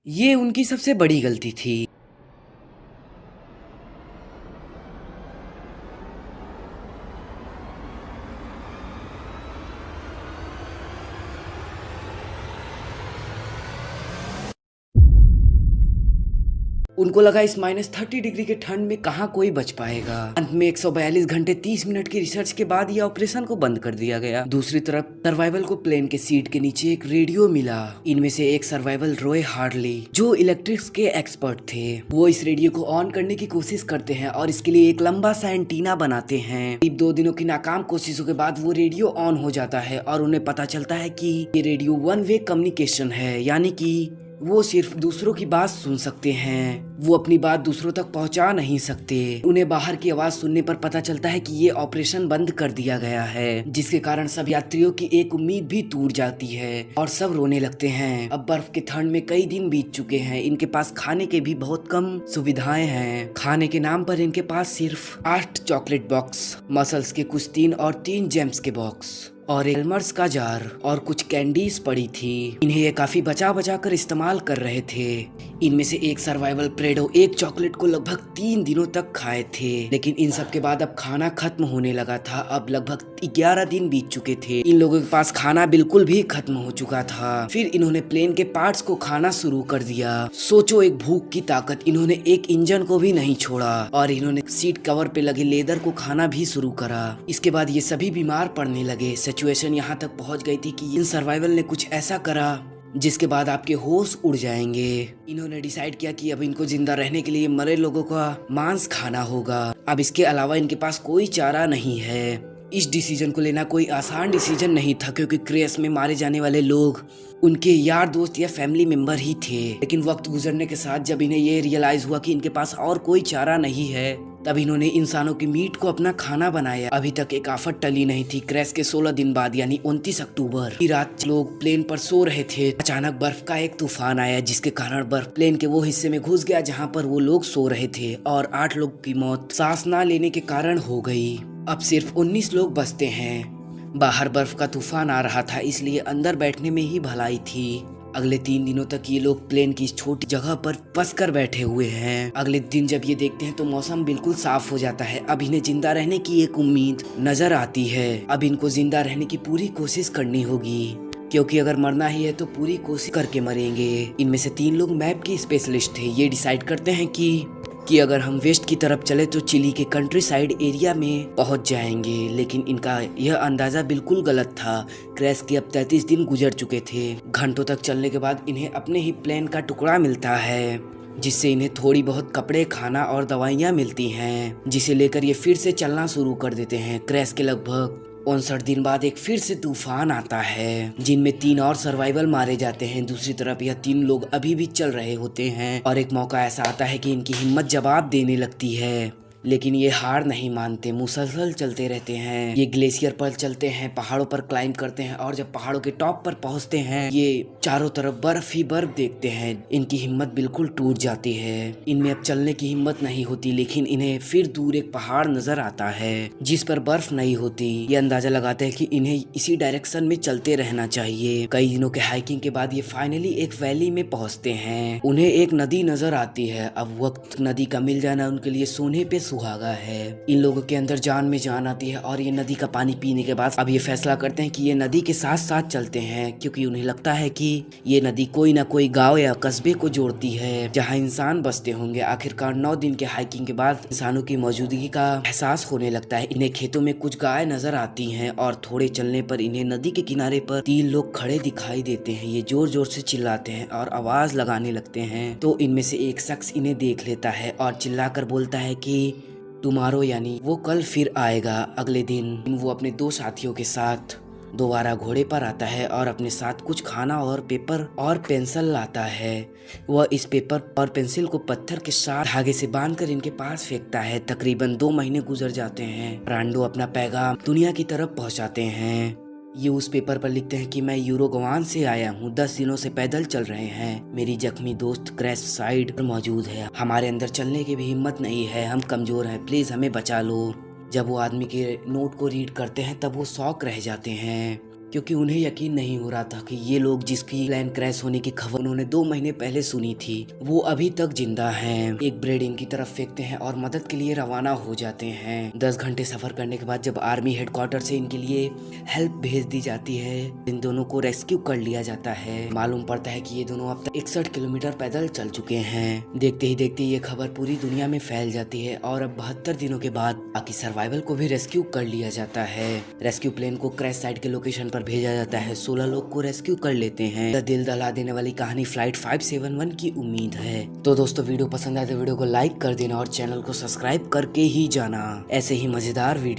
ये उनकी सबसे बड़ी गलती थी। उनको लगा इस -30 डिग्री के ठंड में कहाँ कोई बच पाएगा। अंत में 142 घंटे 30 मिनट की रिसर्च के बाद ये ऑपरेशन को बंद कर दिया गया। दूसरी तरफ सर्वाइवल को प्लेन के सीट के नीचे एक रेडियो मिला। इनमें से एक सर्वाइवल रॉय हार्डली, जो इलेक्ट्रिक्स के एक्सपर्ट थे, वो इस रेडियो को ऑन करने की कोशिश करते हैं और इसके लिए एक लंबा सा एंटीना बनाते हैं। करीब 2 दिनों की नाकाम कोशिशों के बाद वो रेडियो ऑन हो जाता है और उन्हें पता चलता है कि ये रेडियो वन वे कम्युनिकेशन है, यानी कि वो सिर्फ दूसरों की बात सुन सकते हैं, वो अपनी बात दूसरों तक पहुंचा नहीं सकते। उन्हें बाहर की आवाज सुनने पर पता चलता है कि ये ऑपरेशन बंद कर दिया गया है, जिसके कारण सब यात्रियों की एक उम्मीद भी टूट जाती है और सब रोने लगते हैं। अब बर्फ के ठंड में कई दिन बीत चुके हैं, इनके पास खाने के भी बहुत कम सुविधाएं हैं। खाने के नाम पर इनके पास सिर्फ 8 चॉकलेट बॉक्स, मसल्स के कुछ 3 और 3 जेम्स के बॉक्स और एक एल्मर्स का जार और कुछ कैंडीज पड़ी थी। इन्हें ये काफी बचा बचा कर इस्तेमाल कर रहे थे। इनमें से एक सर्वाइवल प्रेडो एक चॉकलेट को लगभग 3 दिनों तक खाए थे, लेकिन इन सब के बाद अब खाना खत्म होने लगा था। अब लगभग 11 दिन बीत चुके थे। इन लोगों के पास खाना बिल्कुल भी खत्म हो चुका था। फिर इन्होंने प्लेन के पार्ट्स को खाना शुरू कर दिया। सोचो एक भूख की ताकत, इन्होंने एक इंजन को भी नहीं छोड़ा और इन्होंने सीट कवर पे लगे लेदर को खाना भी शुरू करा। इसके बाद ये सभी बीमार पड़ने लगे। सिचुएशन यहाँ तक पहुँच गई थी कि इन सर्वाइवल ने कुछ ऐसा करा जिसके बाद आपके होश उड़ जाएंगे। इन्होंने डिसाइड किया कि अब इनको जिंदा रहने के लिए मरे लोगों का मांस खाना होगा। अब इसके अलावा इनके पास कोई चारा नहीं है। इस डिसीजन को लेना कोई आसान डिसीजन नहीं था, क्योंकि क्रैश में मारे जाने वाले लोग उनके यार दोस्त या फैमिली मेंबर ही थे। लेकिन वक्त गुजरने के साथ जब इन्हें ये रियलाइज हुआ कि इनके पास और कोई चारा नहीं है, तब इन्होंने इंसानों की मीट को अपना खाना बनाया। अभी तक एक आफत टली नहीं थी। क्रैश के 16 दिन बाद यानी 29 अक्टूबर की रात लोग प्लेन पर सो रहे थे। अचानक बर्फ का एक तूफान आया, जिसके कारण बर्फ प्लेन के वो हिस्से में घुस गया जहाँ पर वो लोग सो रहे थे और 8 लोग की मौत सांस ना लेने के कारण हो गई। अब सिर्फ 19 लोग बचते हैं। बाहर बर्फ का तूफान आ रहा था, इसलिए अंदर बैठने में ही भलाई थी। अगले 3 दिनों तक ये लोग प्लेन की इस छोटी जगह पर फंस कर बैठे हुए हैं। अगले दिन जब ये देखते हैं तो मौसम बिल्कुल साफ हो जाता है। अब इन्हें जिंदा रहने की एक उम्मीद नजर आती है। अब इनको जिंदा रहने की पूरी कोशिश करनी होगी, क्योंकि अगर मरना ही है तो पूरी कोशिश करके मरेंगे। इनमें से 3 लोग मैप की स्पेशलिस्ट थे। ये डिसाइड करते हैं कि अगर हम वेस्ट की तरफ चले तो चिली के कंट्री साइड एरिया में पहुंच जाएंगे। लेकिन इनका यह अंदाजा बिल्कुल गलत था। क्रैश के अब 33 दिन गुजर चुके थे। घंटों तक चलने के बाद इन्हें अपने ही प्लेन का टुकड़ा मिलता है, जिससे इन्हें थोड़ी बहुत कपड़े, खाना और दवाइयाँ मिलती हैं, जिसे लेकर ये फिर से चलना शुरू कर देते हैं। क्रैश के लगभग 59 दिन बाद एक फिर से तूफान आता है, जिनमें 3 और सर्वाइवल मारे जाते हैं। दूसरी तरफ यह 3 लोग अभी भी चल रहे होते हैं और एक मौका ऐसा आता है कि इनकी हिम्मत जवाब देने लगती है, लेकिन ये हार नहीं मानते, मुसलसल चलते रहते हैं। ये ग्लेशियर पर चलते हैं, पहाड़ों पर क्लाइंब करते हैं और जब पहाड़ों के टॉप पर पहुंचते हैं, ये चारों तरफ बर्फ ही बर्फ देखते हैं। इनकी हिम्मत बिल्कुल टूट जाती है। इनमें अब चलने की हिम्मत नहीं होती, लेकिन इन्हें फिर दूर एक पहाड़ नजर आता है जिस पर बर्फ नहीं होती। ये अंदाजा लगाते हैं कि इन्हें इसी डायरेक्शन में चलते रहना चाहिए। कई दिनों के हाइकिंग के बाद ये फाइनली एक वैली में पहुंचते हैं। उन्हें एक नदी नजर आती है। अब वक्त नदी का मिल जाना उनके लिए सोने पे सुहागा है। इन लोगों के अंदर जान में जान आती है और ये नदी का पानी पीने के बाद अब ये फैसला करते हैं कि ये नदी के साथ साथ चलते हैं, क्योंकि उन्हें लगता है कि ये नदी कोई ना कोई गांव या कस्बे को जोड़ती है जहां इंसान बसते होंगे। आखिरकार 9 दिन के हाइकिंग के बाद इंसानों की मौजूदगी का एहसास होने लगता है। इन्हें खेतों में कुछ गाय नजर आती हैं और थोड़े चलने पर इन्हें नदी के किनारे पर 3 लोग खड़े दिखाई देते हैं। ये जोर जोर से चिल्लाते हैं और आवाज लगाने लगते हैं। तो इनमें से एक शख्स इन्हें देख लेता है और चिल्लाकर बोलता है कि टुमारो यानी वो कल फिर आएगा। अगले दिन वो अपने 2 साथियों के साथ दोबारा घोड़े पर आता है और अपने साथ कुछ खाना और पेपर और पेंसिल लाता है। वह इस पेपर और पेंसिल को पत्थर के साथ धागे से बांधकर इनके पास फेंकता है। तकरीबन 2 महीने गुजर जाते हैं। ब्रांडो अपना पैगाम दुनिया की तरफ पहुंचाते हैं। ये उस पेपर पर लिखते हैं कि मैं यूरोगवान से आया हूँ, 10 दिनों से पैदल चल रहे हैं। मेरी जख्मी दोस्त क्रैश साइड पर मौजूद है। हमारे अंदर चलने की भी हिम्मत नहीं है, हम कमजोर हैं, प्लीज हमें बचा लो। जब वो आदमी के नोट को रीड करते हैं तब वो शॉक रह जाते हैं। क्योंकि उन्हें यकीन नहीं हो रहा था कि ये लोग जिसकी प्लेन क्रैश होने की खबर उन्होंने 2 महीने पहले सुनी थी वो अभी तक जिंदा हैं। एक ब्रेड इनकी तरफ फेंकते हैं और मदद के लिए रवाना हो जाते हैं। 10 घंटे सफर करने के बाद जब आर्मी हेडक्वार्टर से इनके लिए हेल्प भेज दी जाती है, इन दोनों को रेस्क्यू कर लिया जाता है। मालूम पड़ता है कि ये दोनों अब तक 61 किलोमीटर पैदल चल चुके हैं। देखते ही देखते ये खबर पूरी दुनिया में फैल जाती है और अब 72 दिनों के बाद बाकी सर्वाइवल को भी रेस्क्यू कर लिया जाता है। रेस्क्यू प्लेन को क्रैश साइट के लोकेशन पर भेजा जाता है। 16 लोग को रेस्क्यू कर लेते हैं। दिल दहला देने वाली कहानी फ्लाइट 571 की उम्मीद है। तो दोस्तों वीडियो पसंद आए तो वीडियो को लाइक कर देना और चैनल को सब्सक्राइब करके ही जाना ऐसे ही मजेदार वीडियो